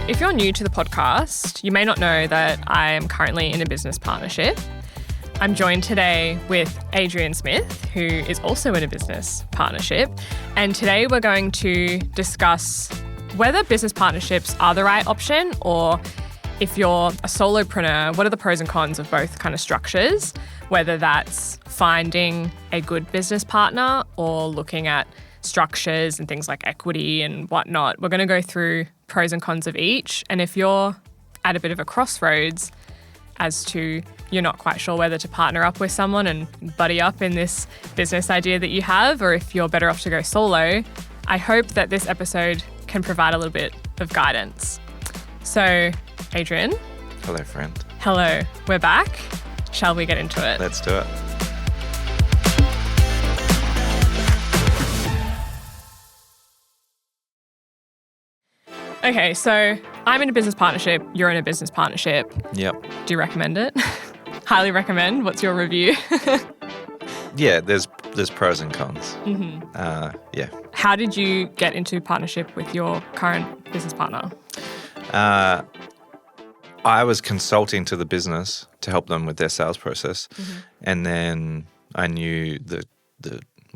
if you're new to the podcast, you may not know that I am currently in a business partnership. I'm joined today with Adrian Smith, who is also in a business partnership. And today we're going to discuss whether business partnerships are the right option, or if you're a solopreneur, what are the pros and cons of both kind of structures, whether that's finding a good business partner or looking at structures and things like equity and whatnot. We're going to go through pros and cons of each. And if you're at a bit of a crossroads as to you're not quite sure whether to partner up with someone and buddy up in this business idea that you have, or if you're better off to go solo, I hope that this episode can provide a little bit of guidance. So, Adrian. Hello, friend. Hello. We're back. Shall we get into it? Let's do it. Okay, so I'm in a business partnership. You're in a business partnership. Yep. Do you recommend it? Highly recommend. What's your review? Yeah, there's pros and cons. Mm-hmm. Yeah. How did you get into partnership with your current business partner? I was consulting to the business to help them with their sales process, and then I knew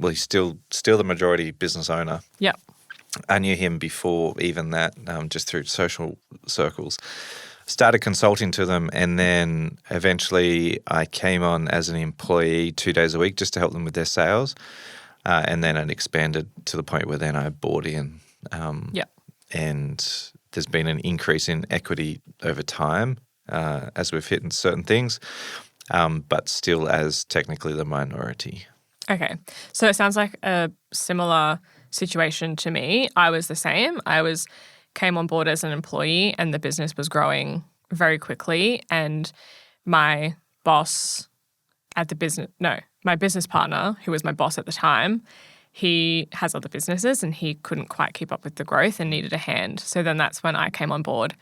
he's still the majority business owner. Yep. I knew him before even that, just through social circles. Started consulting to them, and then eventually I came on as an employee 2 days a week just to help them with their sales, and then it expanded to the point where then I bought in. Yep. And there's been an increase in equity over time as we've hit in certain things, but still as technically the minority. Okay. So it sounds like a similar situation to me. I was the same. Came on board as an employee, and the business was growing very quickly, and my business partner, who was my boss at the time, he has other businesses and he couldn't quite keep up with the growth and needed a hand. So then that's when I came on board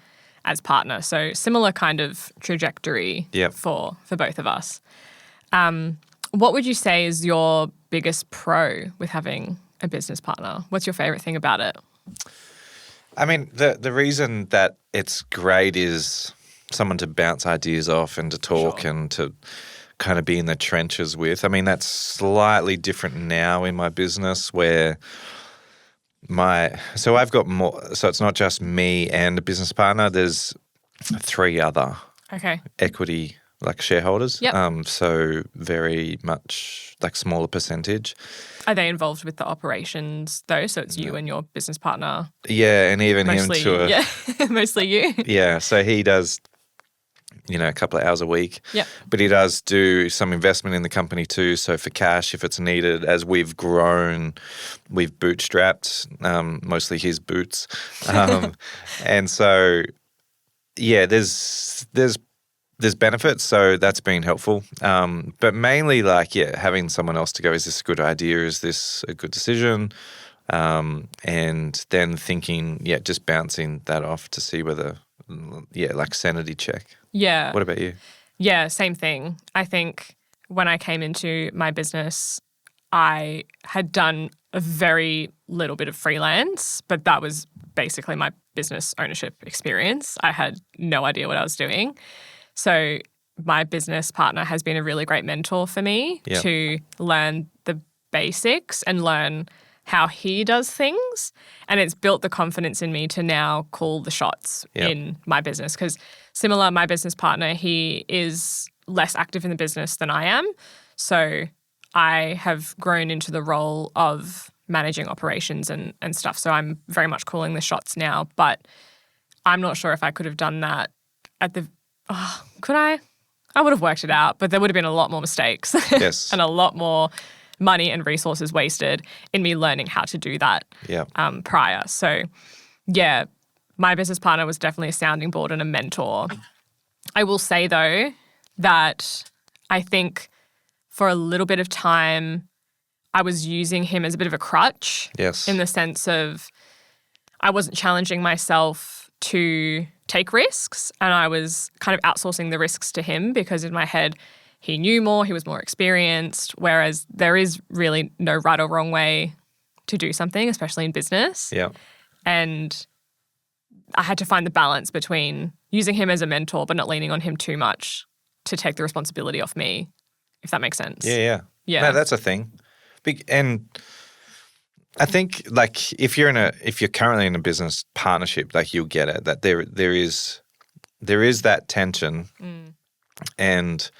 as partner. So similar kind of trajectory for both of us. What would you say is your biggest pro with having a business partner? What's your favorite thing about it? I mean, the reason that it's great is someone to bounce ideas off and to talk and to kind of be in the trenches with. I mean, that's slightly different now in my business where so I've got more, so it's not just me and a business partner. There's 3 other equity like shareholders. Yep. So very much like smaller percentage. Are they involved with the operations though? So it's you and your business partner? Yeah, and even mostly, him too. Mostly you. Yeah, so he does, a couple of hours a week. Yep. But he does do some investment in the company too. So for cash, if it's needed, as we've grown, we've bootstrapped, mostly his boots. And so, yeah, there's benefits, so that's been helpful. But mainly having someone else to go, is this a good idea? Is this a good decision? And then thinking, just bouncing that off to see whether, like sanity check. Yeah. What about you? Yeah, same thing. I think when I came into my business, I had done a very little bit of freelance, but that was basically my business ownership experience. I had no idea what I was doing. So my business partner has been a really great mentor for me to learn the basics and learn how he does things. And it's built the confidence in me to now call the shots in my business. Because similar, my business partner, he is less active in the business than I am. So I have grown into the role of managing operations and stuff. So I'm very much calling the shots now. But I'm not sure if I could have done that could I? I would have worked it out, but there would have been a lot more mistakes. Yes. And a lot more money and resources wasted in me learning how to do that prior. So, yeah, my business partner was definitely a sounding board and a mentor. I will say, though, that I think for a little bit of time, I was using him as a bit of a crutch. Yes. In the sense of I wasn't challenging myself to take risks, and I was kind of outsourcing the risks to him because in my head he knew more, he was more experienced, whereas there is really no right or wrong way to do something, especially in business. Yeah. And I had to find the balance between using him as a mentor but not leaning on him too much to take the responsibility off me, if that makes sense. Yeah. Yeah. No, that's a thing. And I think like if you're currently in a business partnership, like you'll get it, that there is that tension. And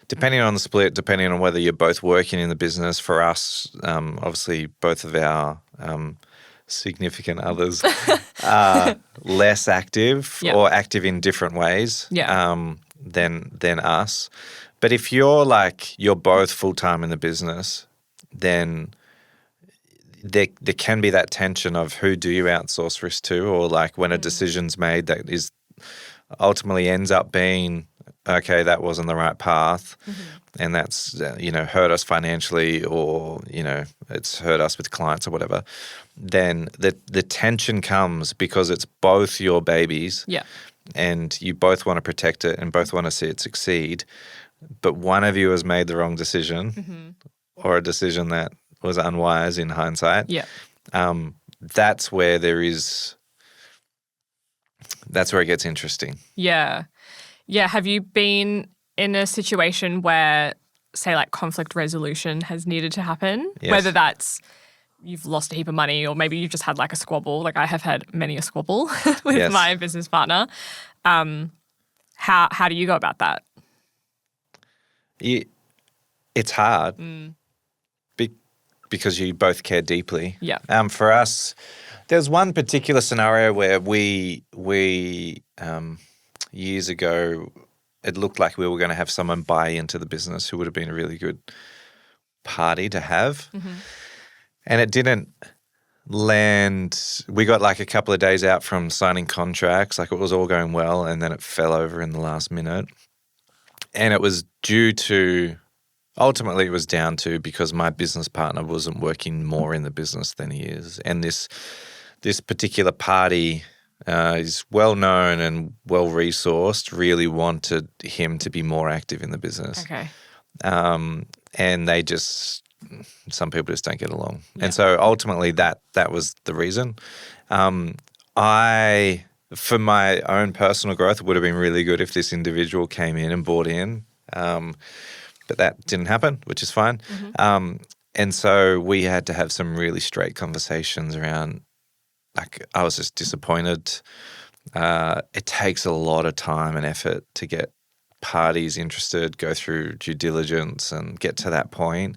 depending on the split, depending on whether you're both working in the business, for us, obviously both of our significant others are less active or active in different ways than us. But if you're both full-time in the business, then there can be that tension of who do you outsource risk to, or like when a decision's made that is ultimately ends up being, okay, that wasn't the right path, and that's hurt us financially, or it's hurt us with clients or whatever. Then the tension comes because it's both your babies, and you both want to protect it and both want to see it succeed, but one of you has made the wrong decision, or a decision that was unwise in hindsight. That's where that's where it gets interesting. Yeah. Have you been in a situation where, say, like conflict resolution has needed to happen? Yes. Whether that's you've lost a heap of money, or maybe you've just had like a squabble. Like I have had many a squabble with my business partner. How do you go about that? It's hard because you both care deeply. Yeah. For us, there's one particular scenario where we years ago, it looked like we were going to have someone buy into the business who would have been a really good party to have. And it didn't land. We got like a couple of days out from signing contracts, like it was all going well, and then it fell over in the last minute. And it was ultimately it was down to because my business partner wasn't working more in the business than he is. And this particular party is well known and well resourced, really wanted him to be more active in the business. Okay. And some people just don't get along. And so ultimately that was the reason. For my own personal growth, it would have been really good if this individual came in and bought in. But that didn't happen, which is fine. And so we had to have some really straight conversations around, like, I was just disappointed. It takes a lot of time and effort to get parties interested, go through due diligence and get to that point.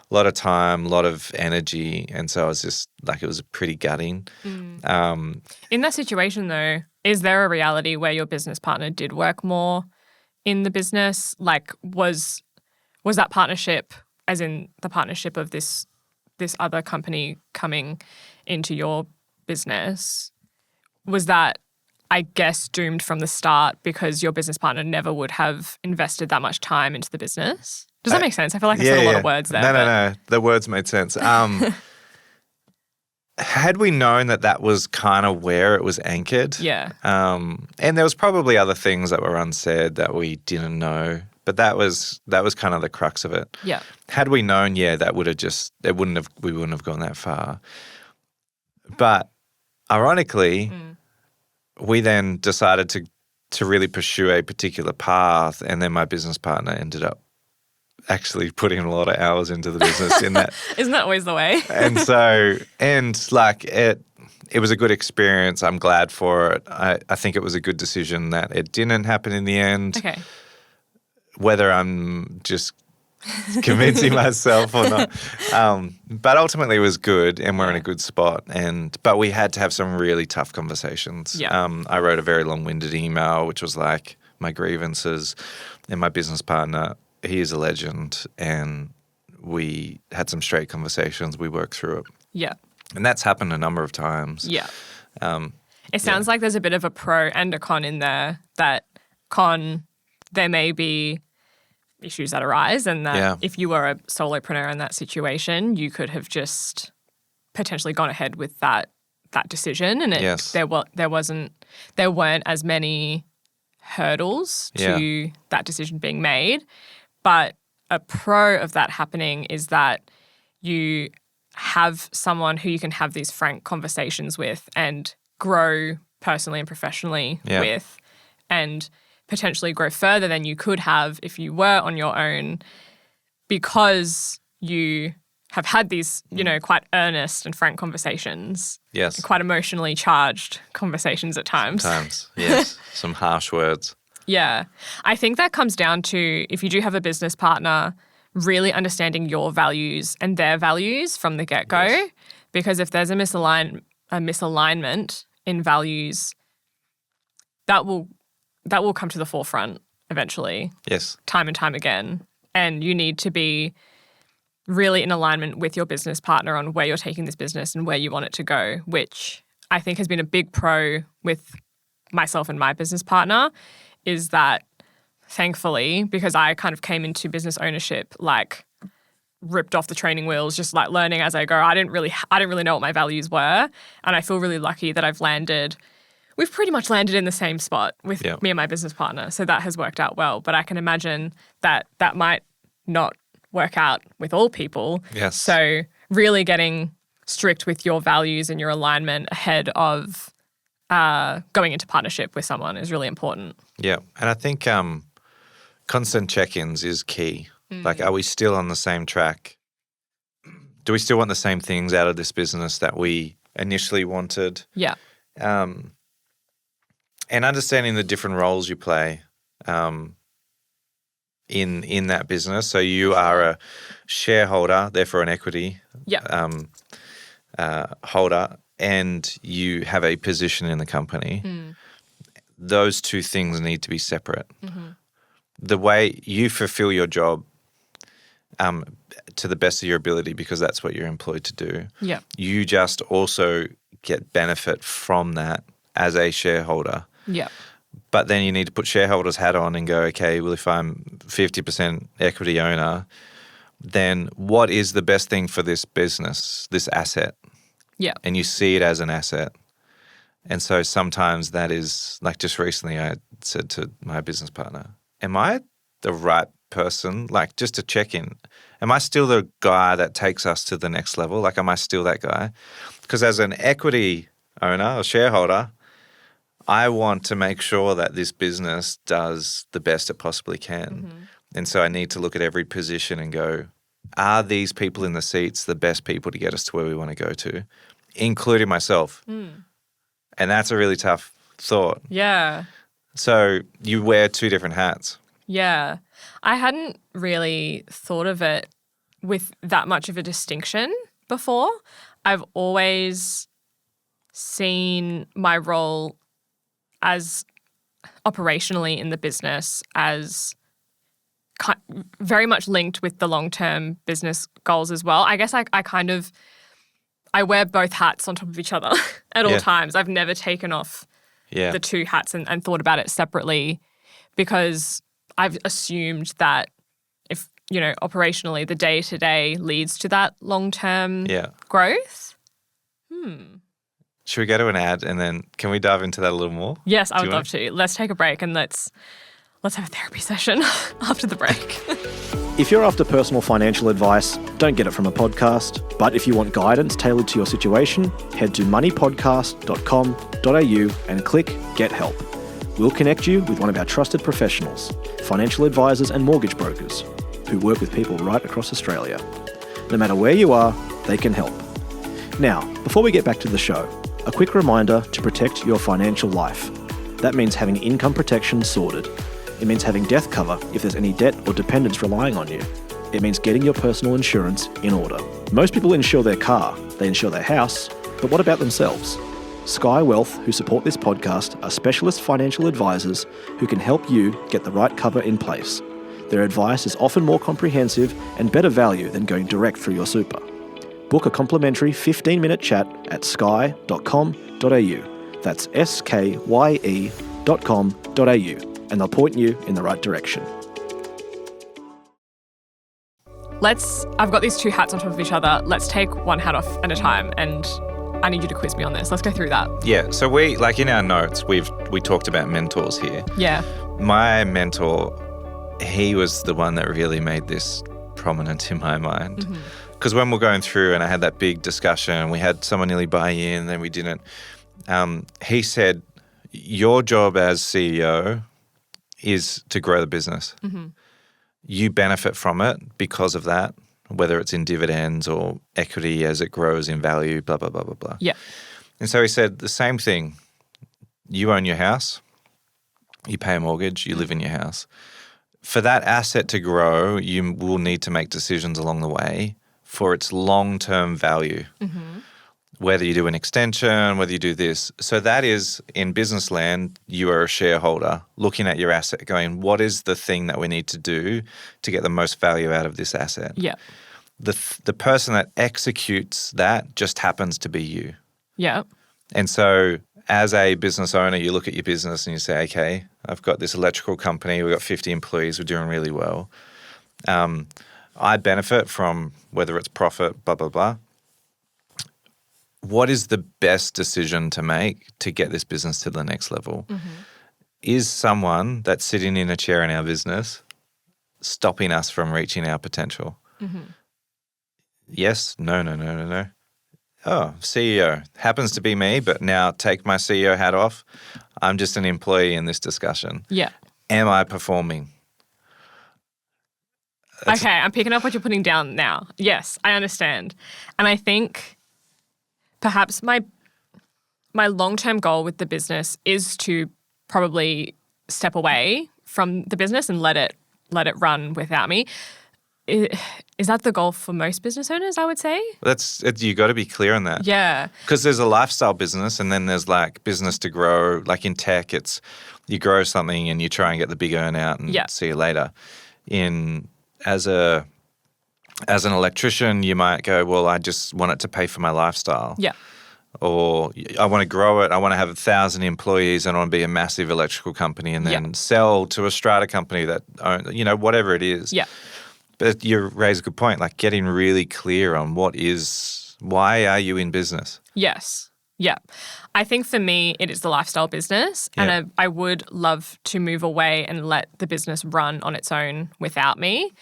A lot of time, a lot of energy. And so I was just like, it was pretty gutting. In that situation though, is there a reality where your business partner did work more in the business? Like was that partnership, as in the partnership of this other company coming into your business, was that, I guess, doomed from the start because your business partner never would have invested that much time into the business? Does that make sense? I feel like I said a lot of words there. No. The words made sense. Had we known that was kind of where it was anchored, and there was probably other things that were unsaid that we didn't know, but that was kind of the crux of it. Yeah. Had we known, that would have we wouldn't have gone that far. But ironically, we then decided to really pursue a particular path, and then my business partner ended up actually putting a lot of hours into the business in that. Isn't that always the way? It was a good experience. I'm glad for it. I think it was a good decision that it didn't happen in the end. Okay. Whether I'm just convincing myself or not. But ultimately it was good, and we're in a good spot. But we had to have some really tough conversations. Yeah. I wrote a very long-winded email, which was like my grievances, and my business partner, he is a legend, and we had some straight conversations. We worked through it. Yeah. And that's happened a number of times. Yeah. It sounds like there's a bit of a pro and a con in there. That con, there may be issues that arise, and that if you were a solopreneur in that situation, you could have just potentially gone ahead with that decision, and there weren't as many hurdles to that decision being made. But a pro of that happening is that you have someone who you can have these frank conversations with and grow personally and professionally Yeah. with, and potentially grow further than you could have if you were on your own, because you have had these, quite earnest and frank conversations. Yes. Quite emotionally charged conversations at times. Sometimes, yes. Some harsh words. Yeah. I think that comes down to, if you do have a business partner, really understanding your values and their values from the get-go. Yes. Because if there's a misalignment in values, that will come to the forefront eventually. Yes. Time and time again. And you need to be really in alignment with your business partner on where you're taking this business and where you want it to go, which I think has been a big pro with myself and my business partner, is that thankfully, because I kind of came into business ownership like ripped off the training wheels, just like learning as I go. I didn't really know what my values were, and I feel really lucky that we've pretty much landed in the same spot with me and my business partner. So that has worked out well. But I can imagine that might not work out with all people. Yes. So really getting strict with your values and your alignment ahead of going into partnership with someone is really important. Yeah. And I think constant check-ins is key. Like, are we still on the same track? Do we still want the same things out of this business that we initially wanted? Yeah. And understanding the different roles you play in that business. So you are a shareholder, therefore an equity holder, and you have a position in the company. Those two things need to be separate. The way you fulfill your job to the best of your ability, because that's what you're employed to do. Yeah. You just also get benefit from that as a shareholder. Yeah. But then you need to put shareholder's hat on and go, okay, well, if I'm 50% equity owner, then what is the best thing for this business, this asset? Yeah. And you see it as an asset. And so sometimes that is, like just recently I said to my business partner, am I the right person? Like, just to check in. Am I still the guy that takes us to the next level? Like, am I still that guy? Because as an equity owner or shareholder, I want to make sure that this business does the best it possibly can. And so I need to look at every position and go, are these people in the seats the best people to get us to where we want to go to, including myself? And that's a really tough thought. Yeah. So you wear two different hats. Yeah. I hadn't really thought of it with that much of a distinction before. I've always seen my role as operationally in the business as very much linked with the long-term business goals as well. I guess I wear both hats on top of each other at all times. I've never taken off the two hats and thought about it separately, because I've assumed that if, operationally the day-to-day leads to that long-term growth. Should we go to an ad and then can we dive into that a little more? Yes, I would love to. Let's take a break and let's have a therapy session after the break. If you're after personal financial advice, don't get it from a podcast. But if you want guidance tailored to your situation, head to moneypodcast.com.au and click Get Help. We'll connect you with one of our trusted professionals, financial advisors and mortgage brokers, who work with people right across Australia. No matter where you are, they can help. Now, before we get back to the show, a quick reminder to protect your financial life. That means having income protection sorted. It means having death cover if there's any debt or dependents relying on you. It means getting your personal insurance in order. Most people insure their car, they insure their house, but what about themselves? Sky Wealth, who support this podcast, are specialist financial advisors who can help you get the right cover in place. Their advice is often more comprehensive and better value than going direct through your super. Book a complimentary 15-minute chat at sky.com.au. That's skye.com.au. And they'll point you in the right direction. I've got these two hats on top of each other. Let's take one hat off at a time, and I need you to quiz me on this. Let's go through that. Yeah. So we, like in our notes, we talked about mentors here. Yeah. My mentor, he was the one that really made this prominent in my mind. Because when we're going through and I had that big discussion, we had someone nearly buy in, then we didn't. He said, your job as CEO is to grow the business. Mm-hmm. You benefit from it because of that, whether it's in dividends or equity as it grows in value, blah, blah, blah, blah, blah. Yeah. And so he said the same thing. You own your house, you pay a mortgage, you live in your house. For that asset to grow, you will need to make decisions along the way for its long-term value, whether you do an extension, whether you do this. So that is, in business land, you are a shareholder looking at your asset going, what is the thing that we need to do to get the most value out of this asset? Yeah. The person that executes that just happens to be you. Yeah. And so as a business owner, you look at your business and you say, okay, I've got this electrical company, we've got 50 employees, we're doing really well. I benefit from whether it's profit, blah, blah, blah. What is the best decision to make to get this business to the next level? Is someone that's sitting in a chair in our business stopping us from reaching our potential? Yes, no. Oh, CEO. Happens to be me, but now take my CEO hat off. I'm just an employee in this discussion. Yeah. Am I performing? Okay, I'm picking up what you're putting down now. Yes, I understand. And I think perhaps my long-term goal with the business is to probably step away from the business and let it run without me. Is that the goal for most business owners, I would say? You got to be clear on that. Yeah. Because there's a lifestyle business and then there's like business to grow. Like in tech, it's you grow something and you try and get the big earn out and see you later. As an electrician, you might go, well, I just want it to pay for my lifestyle. Yeah. Or I want to grow it. I want to have 1,000 employees and I want to be a massive electrical company and then sell to a strata company that owns, whatever it is. Yeah. But you raise a good point, like getting really clear on why are you in business? Yes. Yeah. I think for me, it is the lifestyle business and I would love to move away and let the business run on its own without me.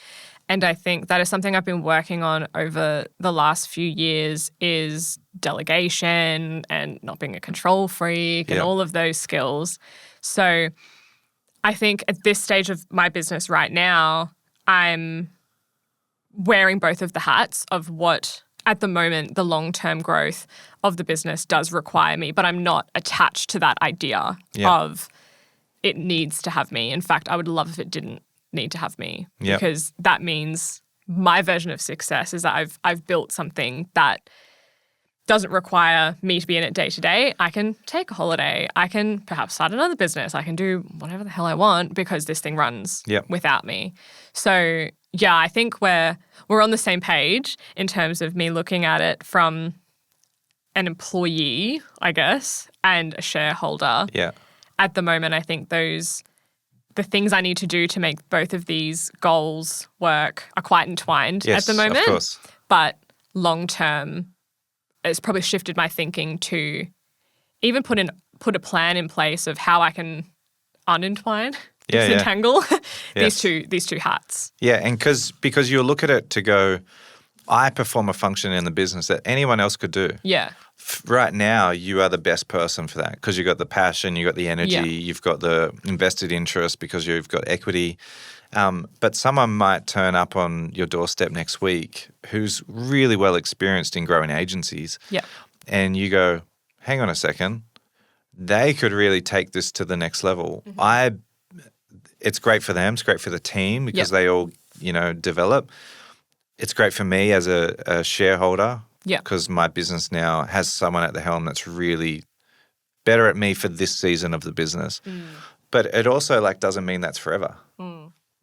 And I think that is something I've been working on over the last few years is delegation and not being a control freak and all of those skills. So I think at this stage of my business right now, I'm wearing both of the hats of what at the moment the long-term growth of the business does require me, but I'm not attached to that idea of it needs to have me. In fact, I would love if it didn't need to have me because that means my version of success is that I've built something that doesn't require me to be in it day to day. I can take a holiday. I can perhaps start another business. I can do whatever the hell I want because this thing runs without me. So yeah, I think we're on the same page in terms of me looking at it from an employee, I guess, and a shareholder. Yeah. At the moment, I think the things I need to do to make both of these goals work are quite entwined at the moment. Of course. But long term, it's probably shifted my thinking to even put a plan in place of how I can unentwine, disentangle these two hats. Yeah, and because you look at it to go, I perform a function in the business that anyone else could do. Yeah. Right now, you are the best person for that because you've got the passion, you've got the energy, you've got the invested interest because you've got equity. But someone might turn up on your doorstep next week who's really well experienced in growing agencies. Yeah. And you go, hang on a second, they could really take this to the next level. It's great for them. It's great for the team because they all, develop. It's great for me as a shareholder because my business now has someone at the helm that's really better at me for this season of the business. But it also doesn't mean that's forever.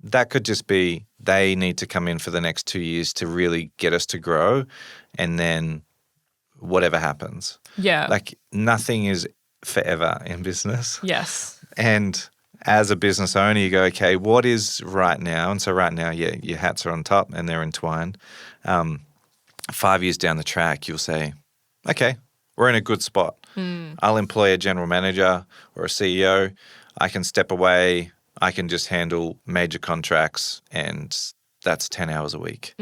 That could just be they need to come in for the next 2 years to really get us to grow and then whatever happens. Yeah. Nothing is forever in business. Yes. And as a business owner, you go, okay, what is right now? And so right now, your hats are on top and they're entwined. 5 years down the track, you'll say, okay, we're in a good spot. I'll employ a general manager or a CEO. I can step away. I can just handle major contracts and that's 10 hours a week.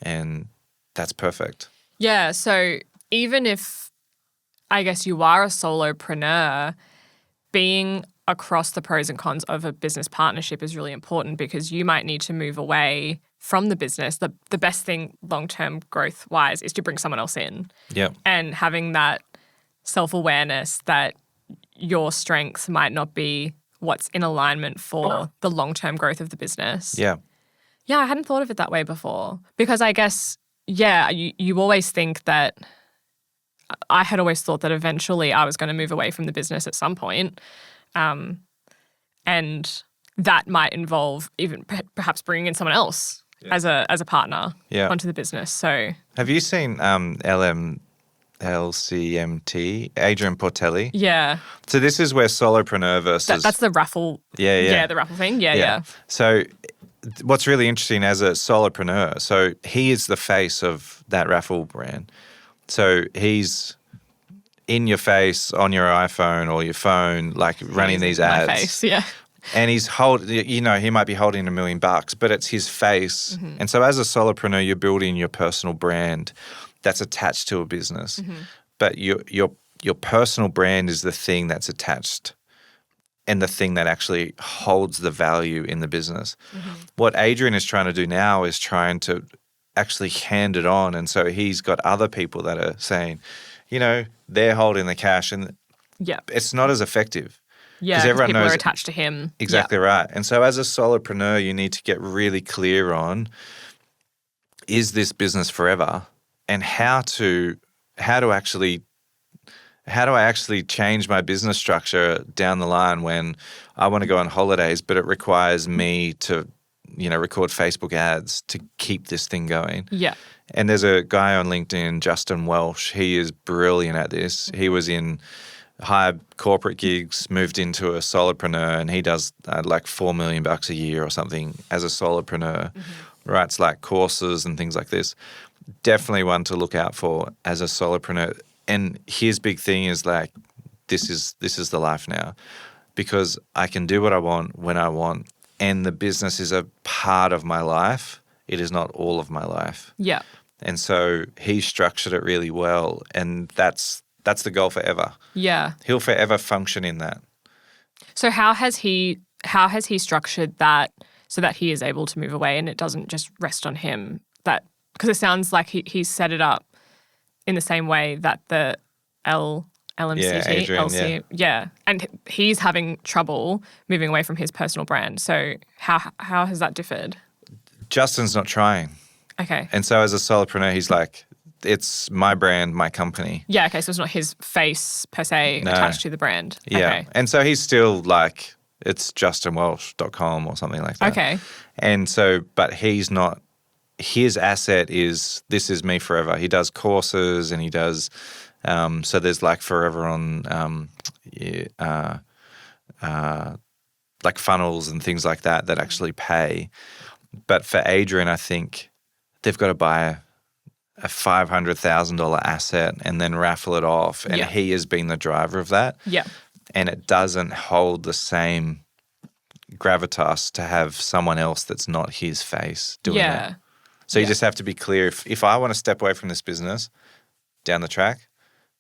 And that's perfect. Yeah. So even if I guess you are a solopreneur, being across the pros and cons of a business partnership is really important because you might need to move away from the business. The best thing long-term growth-wise is to bring someone else in. Yep. And having that self-awareness that your strengths might not be what's in alignment for the long-term growth of the business. Yeah. Yeah, I hadn't thought of it that way before because I guess, you always think that I had always thought that eventually I was going to move away from the business at some point. And that might involve even perhaps bringing in someone else as a partner onto the business. So, have you seen LCMT, Adrian Portelli? Yeah. So this is where solopreneur versus... That's the raffle. Yeah, the raffle thing. Yeah. So what's really interesting as a solopreneur, so he is the face of that raffle brand. So he's in your face on your iPhone or your phone, like running these ads. My face, yeah. And he's he might be holding $1 million, but it's his face. Mm-hmm. And so as a solopreneur, you're building your personal brand that's attached to a business. Mm-hmm. But your personal brand is the thing that's attached and the thing that actually holds the value in the business. Mm-hmm. What Adrian is trying to do now is trying to actually hand it on. And so he's got other people that are saying, they're holding the cash and it's not as effective. Yeah, because everyone people knows are attached to him. Exactly right. And so as a solopreneur, you need to get really clear on, is this business forever? And how do I actually change my business structure down the line when I want to go on holidays, but it requires me to, record Facebook ads to keep this thing going. Yeah. And there's a guy on LinkedIn, Justin Welsh. He is brilliant at this. He was in high corporate gigs, moved into a solopreneur, and he does like $4 million a year or something as a solopreneur. Mm-hmm. Writes like courses and things like this. Definitely one to look out for as a solopreneur. And his big thing is like, this is the life now, because I can do what I want when I want, and the business is a part of my life. It is not all of my life. Yeah. And so he structured it really well, and that's the goal forever. Yeah. He'll forever function in that. So how has he structured that so that he is able to move away and it doesn't just rest on him? That because it sounds like he set it up in the same way that the LMCT, Adrian, and he's having trouble moving away from his personal brand. So how has that differed? Justin's not trying. Okay. And so as a solopreneur, he's like, it's my brand, my company. Yeah, okay, so it's not his face per se attached to the brand. Yeah. Okay. And so he's still like, it's justinwelsh.com or something like that. Okay. And so, but he's not, his asset is, this is me forever. He does courses and he does, so there's like forever on, like funnels and things like that actually pay. But for Adrian, I think they've got to buy a $500,000 asset and then raffle it off. And he has been the driver of that. Yeah. And it doesn't hold the same gravitas to have someone else that's not his face doing it. So you just have to be clear. If I want to step away from this business down the track,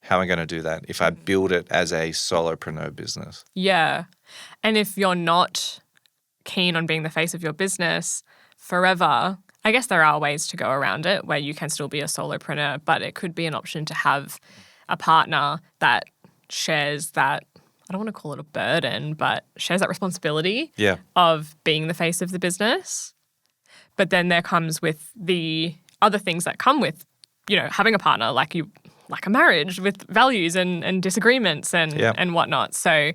how am I going to do that if I build it as a solopreneur business? Yeah. And if you're not keen on being the face of your business forever, I guess there are ways to go around it where you can still be a solopreneur, but it could be an option to have a partner that shares that, I don't want to call it a burden, but shares that responsibility of being the face of the business. But then there comes with the other things that come with, having a partner like a marriage with values and disagreements and whatnot. So,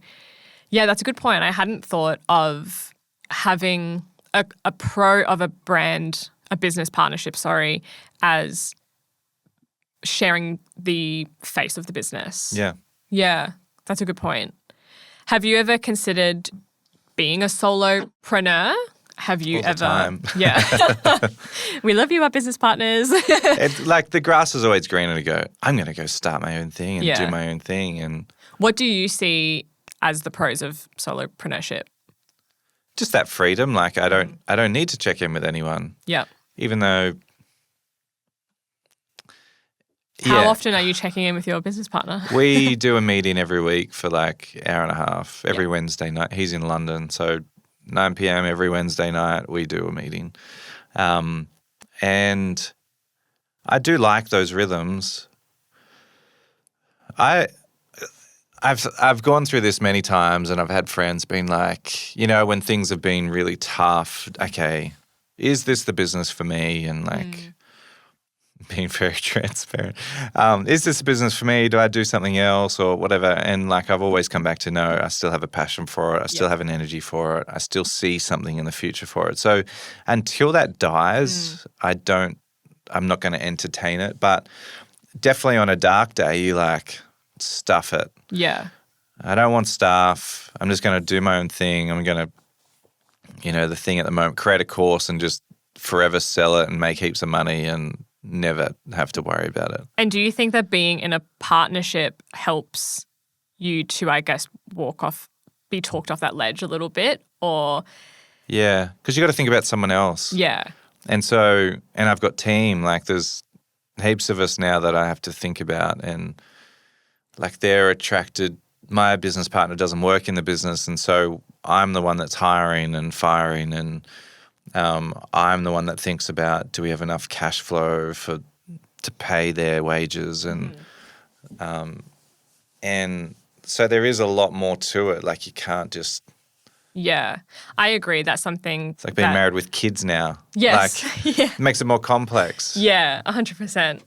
yeah, that's a good point. I hadn't thought of having a pro of a brand, a business partnership, as sharing the face of the business. Yeah. Yeah, that's a good point. Have you ever considered being a solopreneur? Have you All the time. Yeah. We love you, our business partners. It's like the grass is always greener to go, I'm going to go start my own thing and do my own thing. And what do you see as the pros of solopreneurship? Just that freedom. Like I don't need to check in with anyone. Yeah. Even though How Yeah. often are you checking in with your business partner? We do a meeting every week for like hour and a half every Wednesday night. He's in London, so 9 p.m. every Wednesday night we do a meeting. And I do like those rhythms. I've gone through this many times, and I've had friends being like, you know, when things have been really tough, okay, is this the business for me? And like being very transparent. Is this a business for me? Do I do something else or whatever? And like I've always come back to no, I still have a passion for it. I still have an energy for it. I still see something in the future for it. So until that dies, I'm not going to entertain it. But definitely on a dark day, you like stuff it. Yeah. I don't want staff. I'm just going to do my own thing. I'm going to, you know, the thing at the moment, create a course and just forever sell it and make heaps of money and never have to worry about it. And do you think that being in a partnership helps you to, I guess, be talked off that ledge a little bit? Or Yeah, because you got to think about someone else. yeah. And so, and I've got team, like there's heaps of us now that I have to think about, and like they're attracted, my business partner doesn't work in the business, and so I'm the one that's hiring and firing, and I'm the one that thinks about, do we have enough cash flow to pay their wages, and so there is a lot more to it. Like you can't just. Yeah, I agree. That's something. It's like being married with kids now. Yes. Like, it makes it more complex. Yeah, 100%.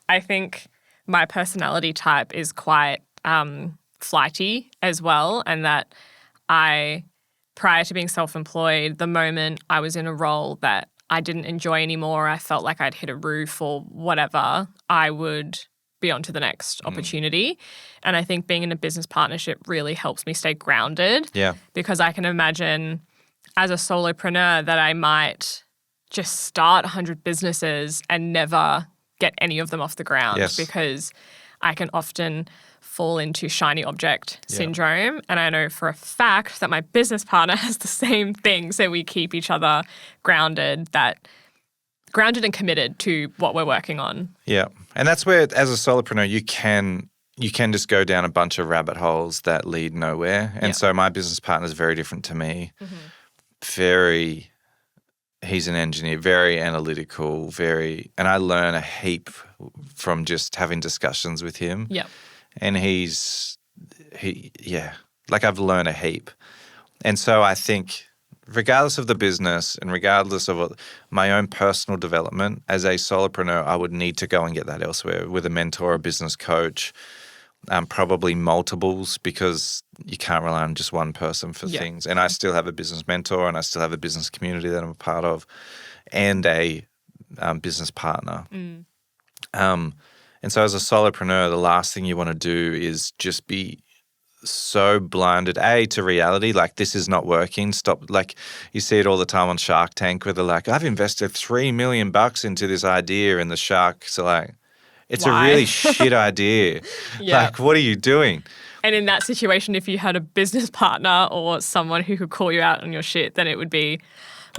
I think my personality type is quite flighty as well, and that prior to being self-employed, the moment I was in a role that I didn't enjoy anymore, I felt like I'd hit a roof or whatever, I would be on to the next opportunity. And I think being in a business partnership really helps me stay grounded. Yeah. Because I can imagine as a solopreneur that I might just start 100 businesses and never get any of them off the ground. Yes. Because I can often fall into shiny object syndrome. And I know for a fact that my business partner has the same thing. So we keep each other grounded and committed to what we're working on. Yeah. And that's where, as a solopreneur, you can just go down a bunch of rabbit holes that lead nowhere. And so my business partner is very different to me. He's an engineer, very analytical, and I learn a heap from just having discussions with him. Yeah. And like I've learned a heap. And so I think regardless of the business and regardless of my own personal development as a solopreneur, I would need to go and get that elsewhere with a mentor, a business coach, probably multiples, because you can't rely on just one person for things. And I still have a business mentor, and I still have a business community that I'm a part of, and a business partner. And so as a solopreneur, the last thing you want to do is just be so blinded, to reality, like this is not working. Stop. Like you see it all the time on Shark Tank where they're like, I've invested $3 million into this idea, and the sharks are like, it's Why? a really shit idea. Like, what are you doing? And in that situation, if you had a business partner or someone who could call you out on your shit, then it would be,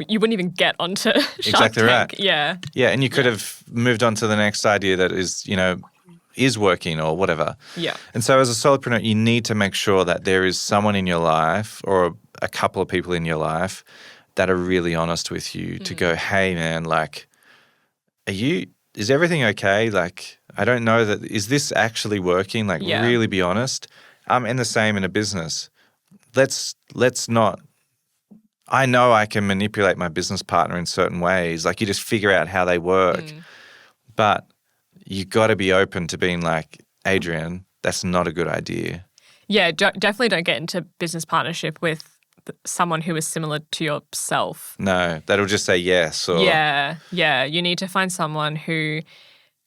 you wouldn't even get onto Shark Exactly Tank. right. Yeah. Yeah, and you could have moved on to the next idea that is working or whatever. Yeah. And so as a solopreneur, you need to make sure that there is someone in your life or a couple of people in your life that are really honest with you to go, hey man, like, is everything okay? Like, I don't know is this actually working? Like, really be honest. And the same in a business. Let's not, I know I can manipulate my business partner in certain ways. Like, you just figure out how they work. But you got to be open to being like, Adrian, that's not a good idea. Yeah, definitely don't get into business partnership with someone who is similar to yourself. No, that'll just say yes. Or Yeah. You need to find someone who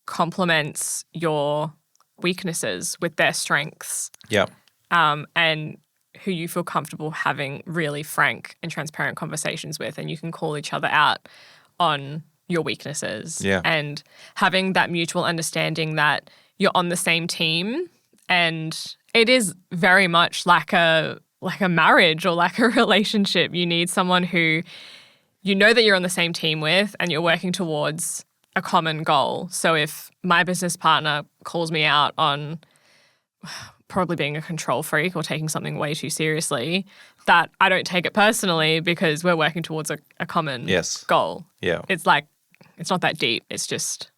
complements your weaknesses with their strengths. Yep. And who you feel comfortable having really frank and transparent conversations with, and you can call each other out on your weaknesses. Yeah. And having that mutual understanding that you're on the same team, and it is very much like a marriage or like a relationship. You need someone who you know that you're on the same team with and you're working towards a common goal. So if my business partner calls me out on probably being a control freak or taking something way too seriously, that I don't take it personally because we're working towards a common goal. Yeah. It's like, it's not that deep. It's just,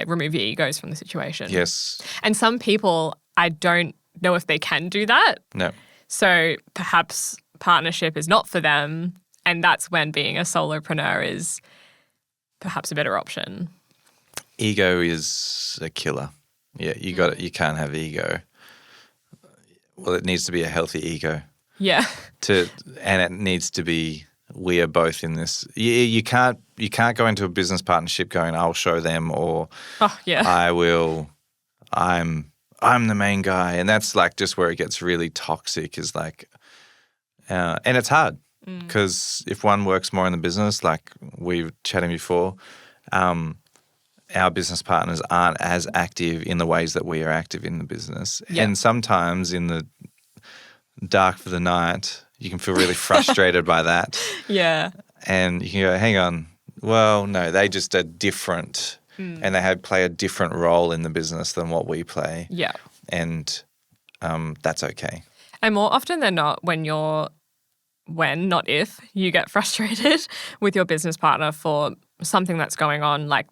remove your egos from the situation. Yes. And some people, I don't know if they can do that. No. So perhaps partnership is not for them. And that's when being a solopreneur is perhaps a better option. Ego is a killer. Yeah, you got it. You can't have ego. Well, it needs to be a healthy ego. Yeah. And it needs to be, we are both in this. You can't go into a business partnership going, I'll show them, or I will. I'm the main guy, and that's like just where it gets really toxic. Is like, and it's hard because if one works more in the business, like we were chatting before, our business partners aren't as active in the ways that we are active in the business. Yeah. And sometimes in the dark of the night, you can feel really frustrated by that. Yeah. And you can go, hang on, well, no, they just are different and they play a different role in the business than what we play. Yeah. And that's okay. And more often than not, not if, you get frustrated with your business partner for something that's going on, like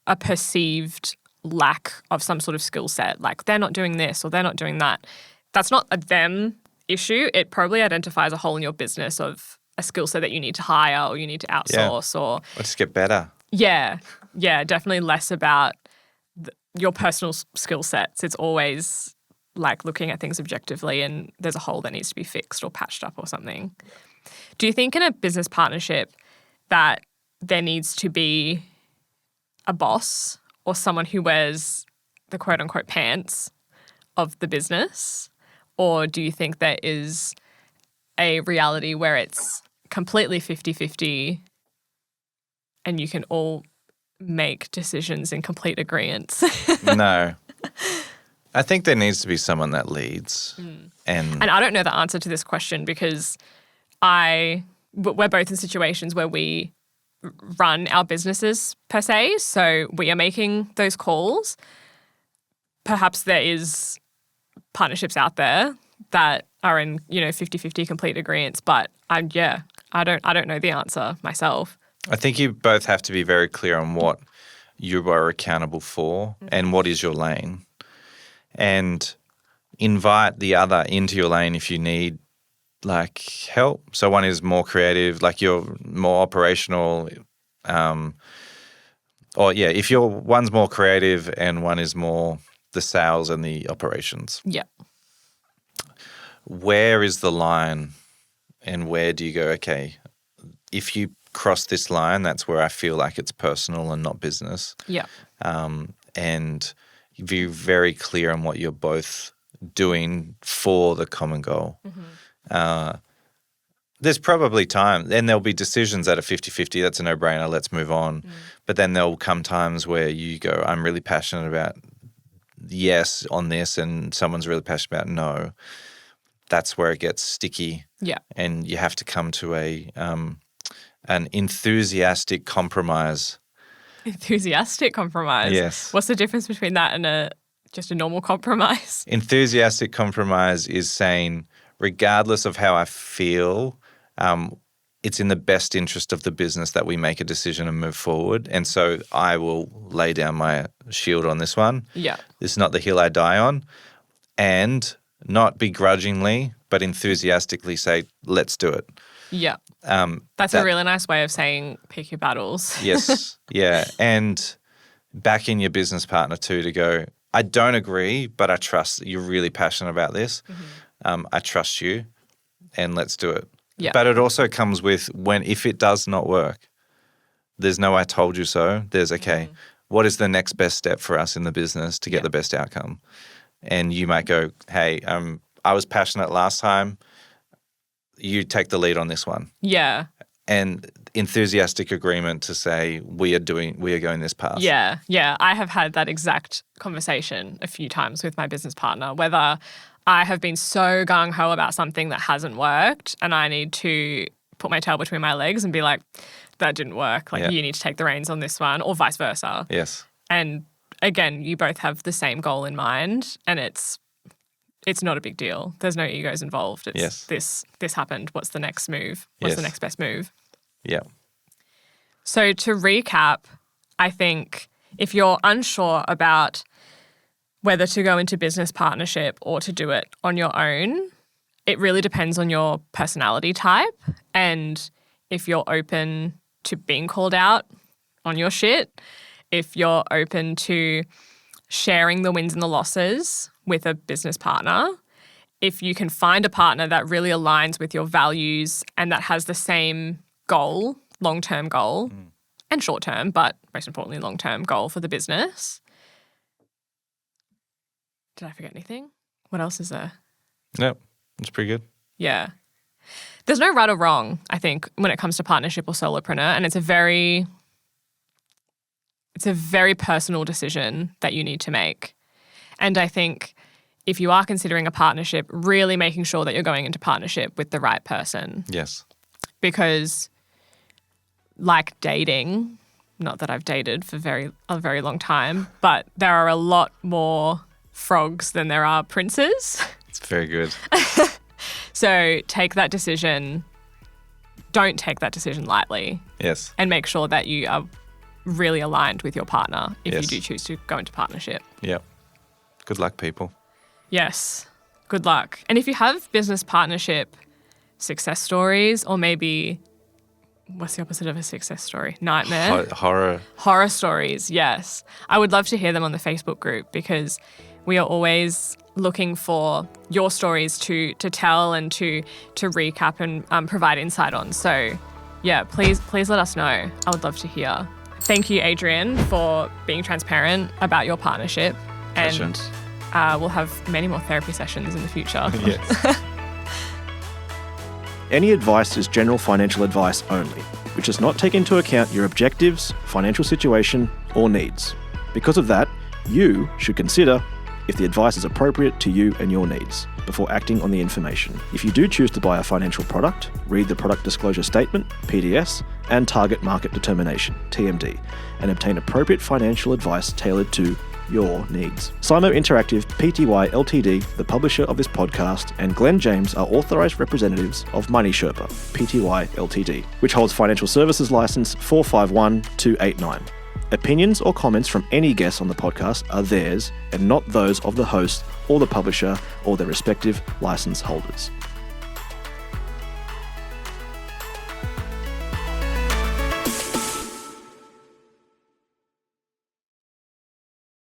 a perceived lack of some sort of skill set, like they're not doing this or they're not doing that. That's not a them issue. It probably identifies a hole in your business of a skill set that you need to hire or you need to outsource or just get better. Yeah. Yeah, definitely less about your personal skill sets. It's always like looking at things objectively and there's a hole that needs to be fixed or patched up or something. Do you think in a business partnership that there needs to be a boss or someone who wears the quote-unquote pants of the business? Or do you think there is a reality where it's completely 50-50 and you can all make decisions in complete agreement? No. I think there needs to be someone that leads. And I don't know the answer to this question because we're both in situations where we run our businesses per se, so we are making those calls. Perhaps there is partnerships out there that are in 50-50 complete agreements, but I don't know the answer myself. I think you both have to be very clear on what you are accountable for and what is your lane, and invite the other into your lane if you need like help. So one is more creative, like you're more operational, if one's more creative and one is more the sales and the operations. Yeah. Where is the line and where do you go, okay, if you cross this line, that's where I feel like it's personal and not business. Yeah. And be very clear on what you're both doing for the common goal. There's probably time, and there'll be decisions that are 50-50. That's a no-brainer. Let's move on. But then there'll come times where you go, I'm really passionate about yes on this, and someone's really passionate about no. That's where it gets sticky. Yeah. And you have to come to an enthusiastic compromise. Enthusiastic compromise? Yes. What's the difference between that and just a normal compromise? Enthusiastic compromise is saying, regardless of how I feel, it's in the best interest of the business that we make a decision and move forward. And so I will lay down my shield on this one. Yeah. This is not the hill I die on. And not begrudgingly, but enthusiastically say, let's do it. Yeah. That's a really nice way of saying pick your battles. Yes. Yeah. And back in your business partner too to go, I don't agree, but I trust that you're really passionate about this. I trust you and let's do it. Yeah. But it also comes with if it does not work, there's no I told you so. There's what is the next best step for us in the business to get the best outcome? And you might go, hey, I was passionate last time. You take the lead on this one. Yeah. And enthusiastic agreement to say we are going this path. Yeah. Yeah. I have had that exact conversation a few times with my business partner, whether I have been so gung-ho about something that hasn't worked and I need to put my tail between my legs and be like, that didn't work. Like you need to take the reins on this one, or vice versa. Yes. And again, you both have the same goal in mind, and it's not a big deal. There's no egos involved. It's this happened. What's the next move? What's the next best move? Yeah. So to recap, I think if you're unsure about whether to go into business partnership or to do it on your own, it really depends on your personality type and if you're open to being called out on your shit, if you're open to sharing the wins and the losses with a business partner, if you can find a partner that really aligns with your values and that has the same goal, long-term goal, and short-term, but most importantly, long-term goal for the business. Did I forget anything? What else is there? Yep, that's pretty good. Yeah. There's no right or wrong, I think, when it comes to partnership or solopreneur, and it's a very personal decision that you need to make. And I think if you are considering a partnership, really making sure that you're going into partnership with the right person. Yes. Because like dating, not that I've dated for a very long time, but there are a lot more frogs than there are princes. It's very good. So take that decision. Don't take that decision lightly. Yes. And make sure that you are really aligned with your partner if Yes. you do choose to go into partnership. Yep. Good luck, people. Yes. Good luck. And if you have business partnership success stories, or maybe, what's the opposite of a success story? Nightmare? Horror. Horror stories, yes. I would love to hear them on the Facebook group because we are always looking for your stories to tell and to recap and provide insight on. So, yeah, please let us know. I would love to hear. Thank you, Adrian, for being transparent about your partnership. Pleasure. And we'll have many more therapy sessions in the future. Yes. Any advice is general financial advice only, which does not take into account your objectives, financial situation, or needs. Because of that, you should consider if the advice is appropriate to you and your needs before acting on the information. If you do choose to buy a financial product, read the Product Disclosure Statement, PDS, and Target Market Determination, TMD, and obtain appropriate financial advice tailored to your needs. Simo Interactive Pty Ltd, the publisher of this podcast, and Glenn James are authorised representatives of Money Sherpa Pty Ltd, which holds financial services license 451289. Opinions or comments from any guests on the podcast are theirs and not those of the host or the publisher or their respective license holders.